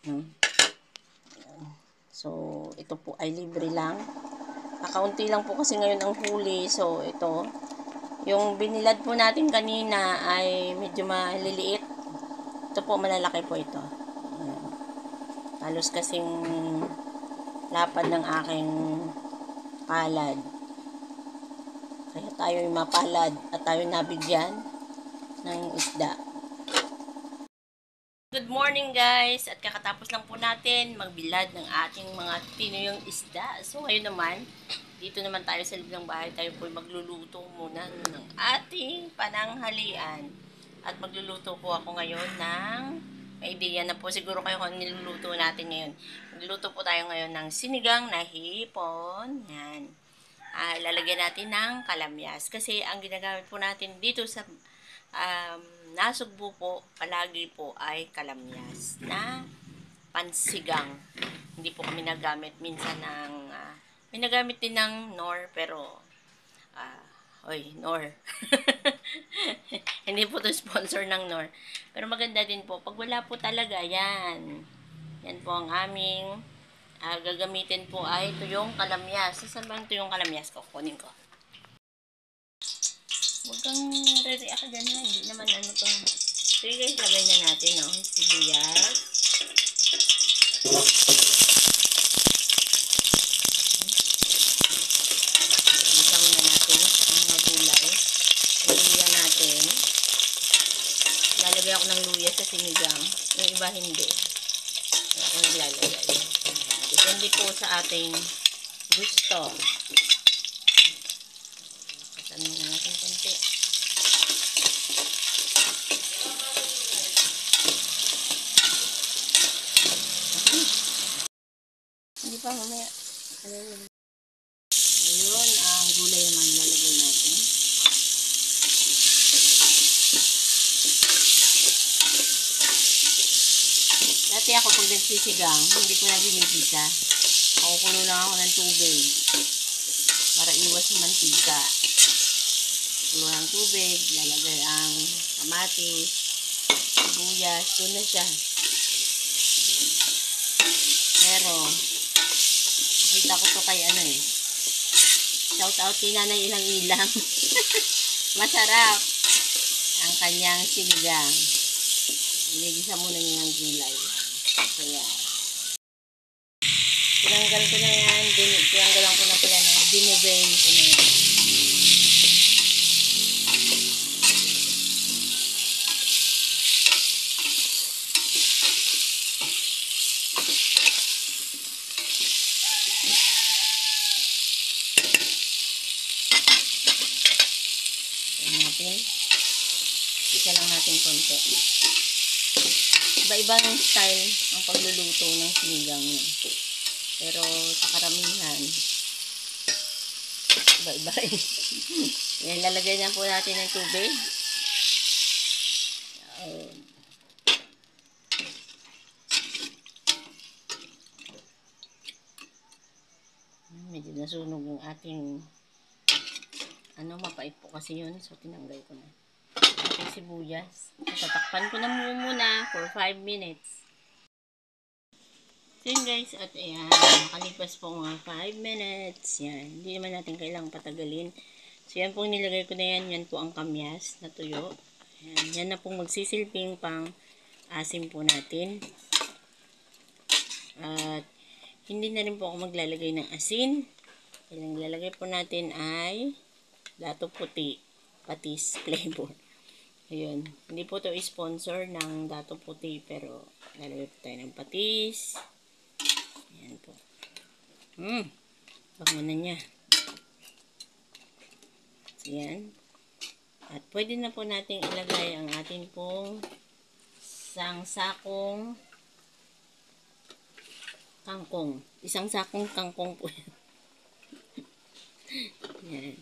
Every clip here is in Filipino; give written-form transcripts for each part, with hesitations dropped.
Hmm. So, ito po ay libre lang. Kaunti lang po kasi ngayon ang huli. So, ito. Yung binilad po natin kanina ay medyo maliliit. Ito po, malalaki po ito. Ayan. Halos kasing lapad ng aking palad. Kaya tayo mapalad at tayo nabigyan ng isda. Good morning guys! At kakatapos lang po natin magbilad ng ating mga tinuyong isda. So ngayon naman, dito naman tayo sa librang bahay. Tayo po magluluto muna ng ating pananghalian. At magluluto po ako ngayon ng, may idea na po siguro kayo kung niluluto natin ngayon. Magluluto po tayo ngayon ng sinigang na hipon. Yan. Lalagyan natin ng kalamyas. Kasi ang ginagamit po natin dito sa Nasugbu po, palagi po ay kalamyas na pansigang. Hindi po kami nagamit minsan ng, may nagamit din ng Nor, pero, Nor. Hindi po to sponsor ng Nor. Pero maganda din po. Pag wala po talaga, yan. Yan po ang aming gagamitin po ay tuyong kalamyas. Saan ba yung tuyong kalamyas ko? Kunin ko. Huwag kang re-react dyan ha. Hindi naman ano to. So guys, lagay na natin, no? Sibuyas. Isa muna natin ang mga gulay. Luya natin. Lalagay ako ng luya sa sinigang. Yung iba hindi. Ako naglalagay. Depende po sa ating gusto. Kasan muna natin konti. Hindi pa, mamaya. Ayun, ang gulay naman lalagay natin. Dati ako pag nagsisigang, hindi ko na ginigisa. Kukulo lang ako ng tubig para iwas sa mantika. Kulo ng tubig, lalagay ang kamatis, sibuyas, doon na siya. Pero, nakita ko to kay shout out kay Nanay Ilang Ilang. Masarap ang kanyang sinigang. Inigisa muna niya ng gulay. Kaya, tinanggal ko na yan. Tinanggalan ko na pala na. Dinubain ko na yan. Isa lang natin konti. Iba-ibang style ang pagluluto ng sinigang. Pero sa karamihan, iba-iba rin. Yan, lalagay na po natin ng tubig. Medyo nasunog yung ating mapait po kasi yun. So, tinanggal ko na. Ating sibuyas. Tatakpan ko na muna for 5 minutes. So, yun guys. At ayan, nakalipas po mga 5 minutes. Yan. Hindi naman natin kailangang patagalin. So, yan pong nilagay ko na yan. Yan po ang kamyas na tuyo. Ayan. Yan na pong magsisilping pang asim po natin. At hindi na rin po ako maglalagay ng asin. Ang lalagay po natin ay dato puti, patis flavor. Ayun. Hindi po ito sponsor ng dato puti, pero lalagay po tayo ng patis. Ayan po. Bango na niya. So, yan. At pwede na po nating ilagay ang ating pong isang sakong kangkong. Isang sakong kangkong po yan. Yan.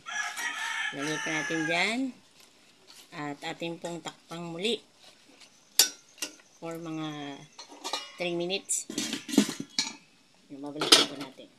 Lagay pa natin dyan. At ating pong takpang muli. For mga 3 minutes. Babalikan po natin.